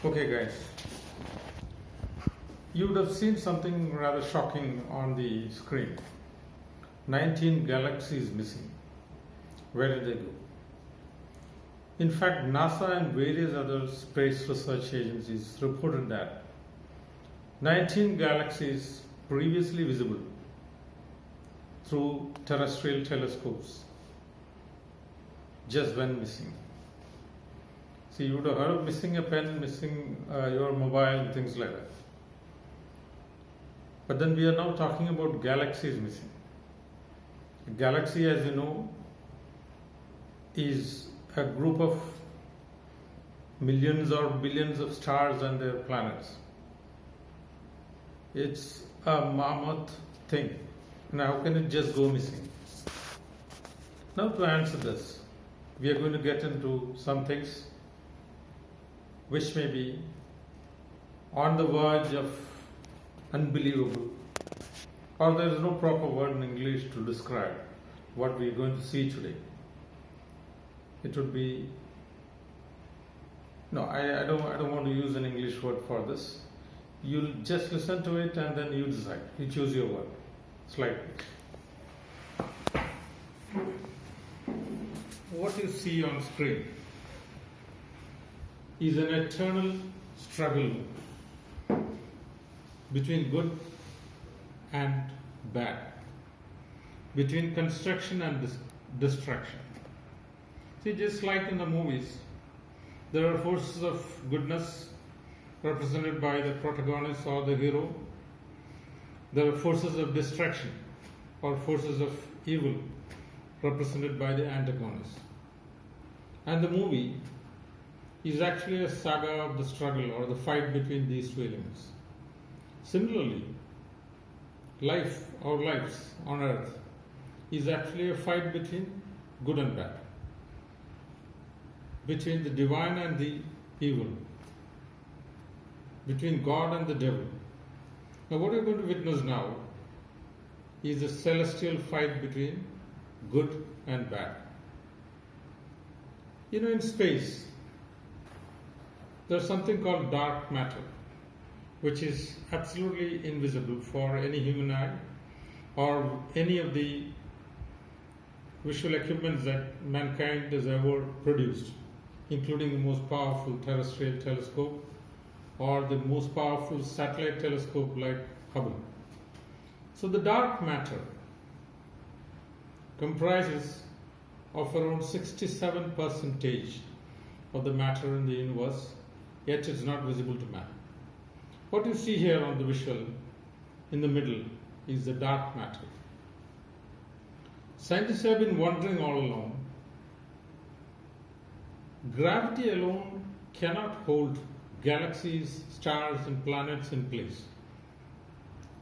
Okay, guys, you would have seen something rather shocking on the screen. 19 galaxies missing. Where did they go? In fact, NASA and various other space research agencies reported that 19 galaxies previously visible through terrestrial telescopes just went missing. See, you would have heard of missing a pen, missing your mobile, things like that. But then we are now talking about galaxies missing. A galaxy, as you know, is a group of millions or billions of stars and their planets. It's a mammoth thing. Now, how can it just go missing? Now, to answer this, we are going to get into some things which may be on the verge of unbelievable, or there is no proper word in English to describe what we are going to see today. It would be, no, I don't want to use an English word for this. You'll just listen to it and then you decide. You choose your word. It's like what you see on screen is an eternal struggle between good and bad, between construction and destruction. See, just like in the movies, there are forces of goodness represented by the protagonist or the hero. There are forces of destruction or forces of evil represented by the antagonist. And the movie is actually a saga of the struggle or the fight between these two elements. Similarly, our lives on earth is actually a fight between good and bad, between the divine and the evil, between God and the devil. Now, what you're going to witness now is a celestial fight between good and bad. You know, in space, there's something called dark matter, which is absolutely invisible for any human eye or any of the visual equipments that mankind has ever produced, including the most powerful terrestrial telescope or the most powerful satellite telescope like Hubble. So the dark matter comprises of around 67% of the matter in the universe, yet it's not visible to man. What you see here on the visual in the middle is the dark matter. Scientists have been wondering all along, gravity alone cannot hold galaxies, stars and planets in place.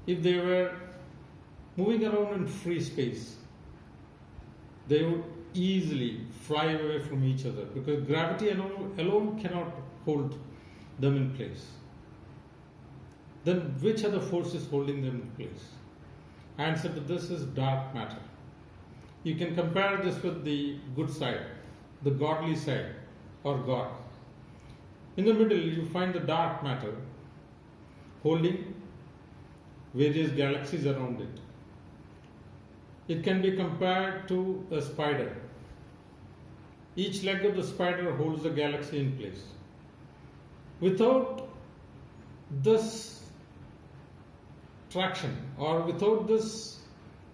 If they were moving around in free space, they would easily fly away from each other because gravity alone cannot hold them in place. Then which are the forces holding them in place? Answer to this is dark matter. You can compare this with the good side, the godly side, or God. In the middle, you find the dark matter holding various galaxies around it. It can be compared to a spider. Each leg of the spider holds a galaxy in place. Without this traction or without this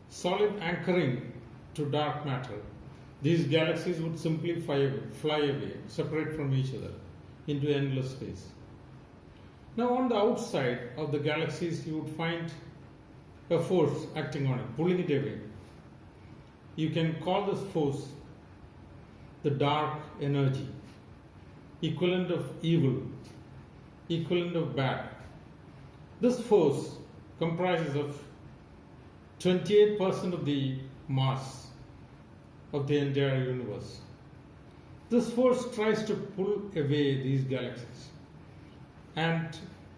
solid anchoring to dark matter, these galaxies would simply fly away, separate from each other into endless space. Now, on the outside of the galaxies, you would find a force acting on it, pulling it away. You can call this force the dark energy, equivalent of evil, equivalent of bad. This force comprises of 28% of the mass of the entire universe. This force tries to pull away these galaxies, and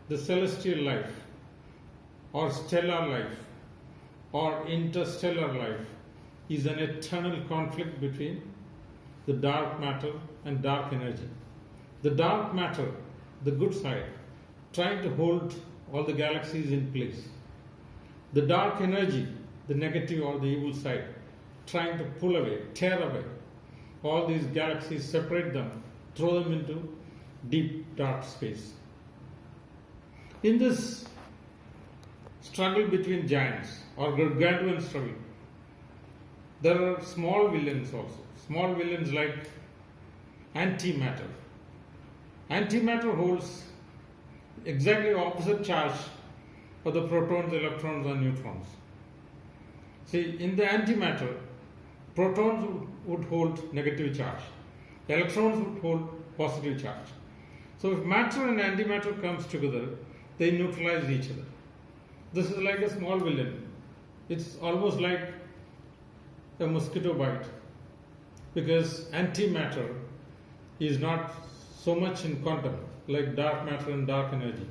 the celestial life or stellar life or interstellar life is an eternal conflict between the dark matter and dark energy. The dark matter the good side, trying to hold all the galaxies in place. The dark energy, the negative or the evil side, trying to pull away, tear away all these galaxies, separate them, throw them into deep dark space. In this struggle between giants or gargantuan struggle, there are small villains also. Small villains like antimatter. Antimatter holds exactly opposite charge for the protons, electrons, and neutrons. See, in the antimatter, protons would hold negative charge, electrons would hold positive charge. So if matter and antimatter comes together, they neutralize each other. This is like a small villain. It's almost like a mosquito bite, because antimatter is not so much in quantum like dark matter and dark energy.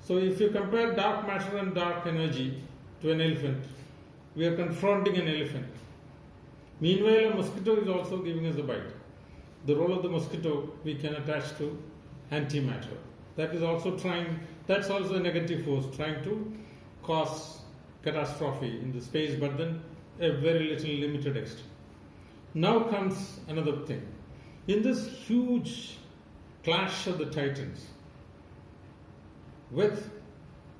So if you compare dark matter and dark energy to an elephant, we are confronting an elephant. Meanwhile, a mosquito is also giving us a bite. The role of the mosquito we can attach to antimatter. That's also a negative force trying to cause catastrophe in the space, but then a very little limited extent. Now comes another thing. In this huge clash of the titans, with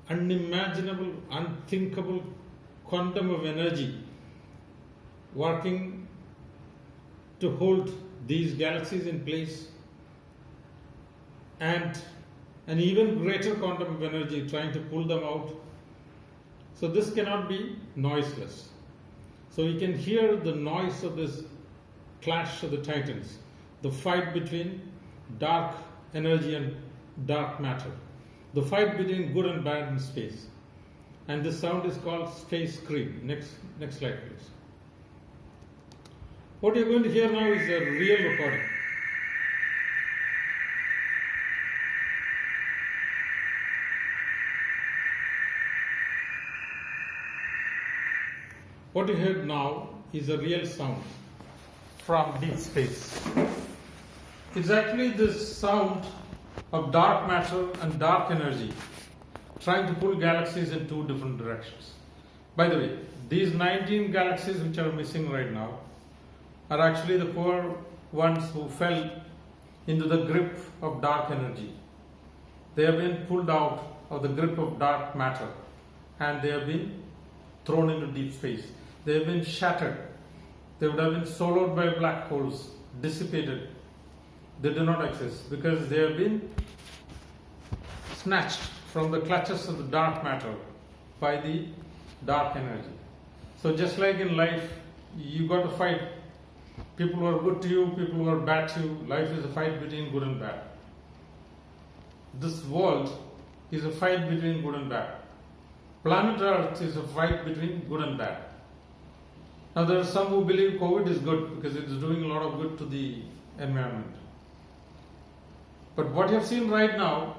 unimaginable, unthinkable quantum of energy working to hold these galaxies in place, and an even greater quantum of energy trying to pull them out. So this cannot be noiseless. So you can hear the noise of this clash of the titans, the fight between dark energy and dark matter, the fight between good and bad in space. And this sound is called space scream. Next slide, please. What you're going to hear now is a real recording. What you heard now is a real sound from deep space. It's actually this sound of dark matter and dark energy trying to pull galaxies in two different directions. By the way, these 19 galaxies which are missing right now are actually the poor ones who fell into the grip of dark energy. They have been pulled out of the grip of dark matter and they have been thrown into deep space. They have been shattered. They would have been swallowed by black holes, dissipated. They do not exist because they have been snatched from the clutches of the dark matter by the dark energy. So just like in life, you got to fight. People who are good to you, people who are bad to you. Life is a fight between good and bad. This world is a fight between good and bad. Planet Earth is a fight between good and bad. Now there are some who believe COVID is good because it is doing a lot of good to the environment. But what you have seen right now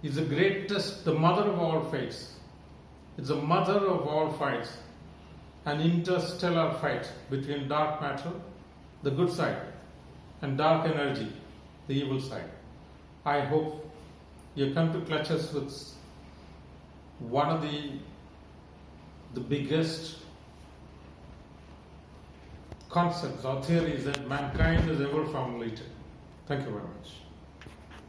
is the greatest, the mother of all fights. It's the mother of all fights. An interstellar fight between dark matter, the good side, and dark energy, the evil side. I hope you come to clutches with one of the biggest concepts or theories that mankind has ever formulated. Thank you very much.